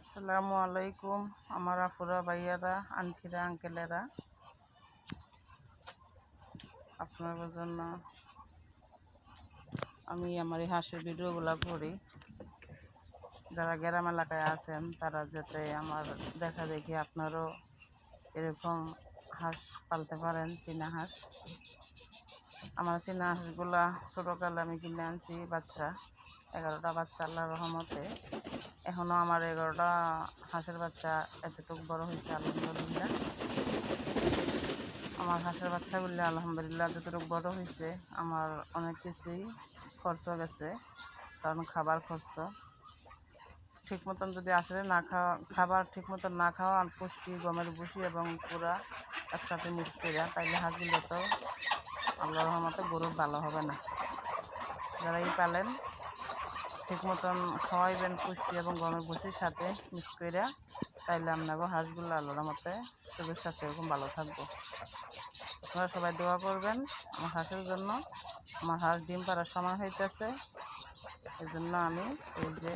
আসসালামু আলাইকুম আমার আপুরা ভাইয়ারা আন্টিরা আঙ্কেলেরা, আপনাদের জন্য আমি আমার এই হাঁসের ভিডিওগুলো করি। যারা গ্রাম এলাকায় আছেন তারা যাতে আমার দেখা দেখি আপনারও এরকম হাঁস পালতে পারেন। চীনা হাঁস, আমার চীনা হাঁসগুলা ছোটোকালে আমি কিনে আনছি বাচ্চা, 11টা বাচ্চা আল্লাহর রহমতে। এখনও আমার 11টা হাঁসের বাচ্চা এতটুকু বড় হয়েছে আলহামদুলিল্লাহ। আমার হাঁসের বাচ্চাগুলি আলহামদুলিল্লাহ যতটুকু বড় হয়েছে আমার অনেক কিছুই খরচ গেছে, কারণ খাবার খরচ ঠিক মতন যদি আসলে না খাবার ঠিক মতন না খাওয়া আর পুষ্টি গমের ভুসি এবং পুরা একসাথে মিক্স করে, তাইলে হাঁসগুলো তো আল্লাহর রহমতে গরুর ভালো হবে না। যারা এই পালেন ঠিক মতন খাওয়াইবেন পুষ্টি এবং গমের ভুসির সাথে মিক্স করে, তাইলে আপনাকে হাঁসগুলো আল্লাহর রহমতে শরীর স্বাস্থ্য এরকম ভালো থাকবো। আপনারা সবাই দোয়া করবেন আমার হাঁসের জন্য। আমার হাঁস ডিম পাড়ার সময় হইতেছে, এই জন্য আমি এই যে